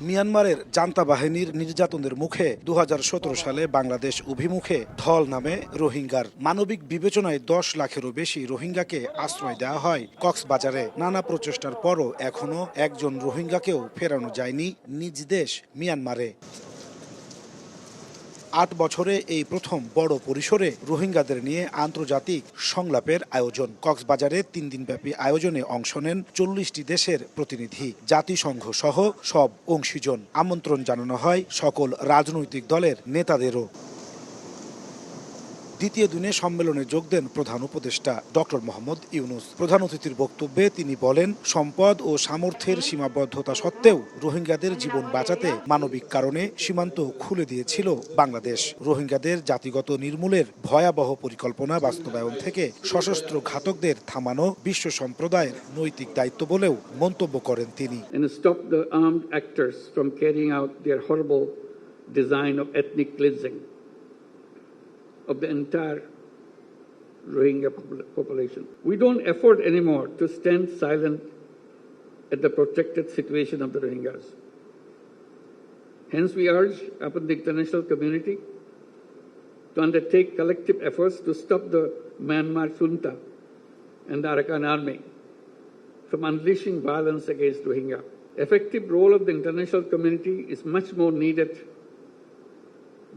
মিয়ানমারের জান্তা বাহিনীর নির্যাতনের মুখে 2017 সালে বাংলাদেশ অভিমুখে ধল নামে রোহিঙ্গার মানবিক বিবেচনায় 10 লাখেরও বেশি রোহিঙ্গাকে আশ্রয় দেওয়া হয় কক্সবাজারে। নানা প্রচেষ্টার পরও এখনো একজন রোহিঙ্গাকেও ফেরানো যায়নি নিজ দেশ মিয়ানমারে। 8 বছরে এই প্রথম বড় পরিসরে রোহিঙ্গাদের নিয়ে আন্তর্জাতিক সংলাপের আয়োজন। কক্সবাজারে 3 দিনব্যাপী আয়োজনে অংশ নেন 40টি দেশের প্রতিনিধি, জাতিসংঘ সহ সব অংশীজন। আমন্ত্রণ জানানো হয় সকল রাজনৈতিক দলের নেতাদেরও। দ্বিতীয় দিনে সম্মেলনে যোগ দেন প্রধান উপদেষ্টা ডক্টর মোহাম্মদ ইউনূস। প্রধান অতিথির বক্তব্যে তিনি বলেন, সম্পদ ও সামর্থ্যের সীমাবদ্ধতা সত্ত্বেও রোহিঙ্গাদের জীবন বাঁচাতে মানবিক কারণে সীমান্ত খুলে দিয়েছিল বাংলাদেশ। রোহিঙ্গাদের জাতিগত নির্মূলের ভয়াবহ পরিকল্পনা বাস্তবায়ন থেকে সশস্ত্র ঘাতকদের থামানো বিশ্ব সম্প্রদায়ের নৈতিক দায়িত্ব বলেও মন্তব্য করেন তিনি। Of the entire Rohingya population. We don't afford anymore to stand silent at the protected situation of the Rohingyas. Hence, we urge upon the international community to undertake collective efforts to stop the Myanmar junta and the Arakan army from unleashing violence against Rohingya. Effective role of the international community is much more needed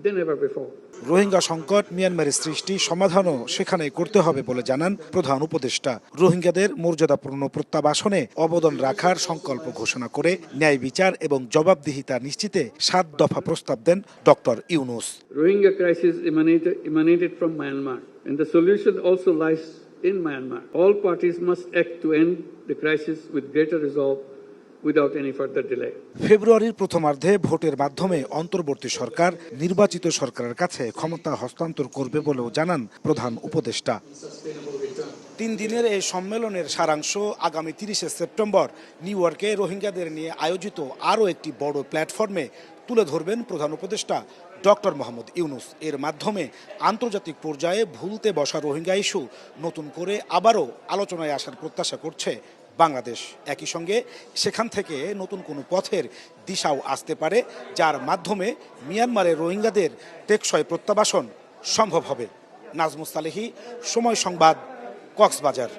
than ever before. Rohingya সংকট মিয়ানমারের সৃষ্টি সমাধানও সেখানে করতে হবে বলে জানান প্রধান উপদেষ্টা। রোহিঙ্গাদের মর্যাদাপূর্ণ প্রত্যাবাসনে অবদান রাখার সংকল্প ঘোষণা করে ন্যায় বিচার এবং জবাবদিহিতা নিশ্চিতে 7 দফা প্রস্তাব দেন doctor Yunus. Rohingya crisis emanated from Myanmar, and the solution also lies in Myanmar. All parties must act to end the crisis with greater resolve without any further delay. ফেব্রুয়ারির প্রথমার্ধে ভোটের মাধ্যমে অন্তর্বর্তী সরকার নির্বাচিত সরকারের কাছে ক্ষমতা হস্তান্তর করবে বলেও জানান প্রধান উপদেষ্টা। 3 দিনের এই সম্মেলনের সারাংশ আগামী 30শে সেপ্টেম্বর নিউ ইয়র্কে রোহিঙ্গাদের নিয়ে আয়োজিত আরও একটি বড় প্ল্যাটফর্মে তুলে ধরবেন প্রধান উপদেষ্টা ডক্টর মোহাম্মদ ইউনূস। এর মাধ্যমে আন্তর্জাতিক পর্যায়ে ভুলতে বসা রোহিঙ্গা ইস্যু নতুন করে আবারও আলোচনায় আসার প্রত্যাশা করছে বাংলাদেশ। একই সঙ্গে সেখান থেকে নতুন কোনো পথের দিশাও আসতে পারে, যার মাধ্যমে মিয়ানমারের রোহিঙ্গাদের টেকসই প্রত্যাবাসন সম্ভব হবে। নাজমুস সালেহী, সময় সংবাদ, কক্সবাজার।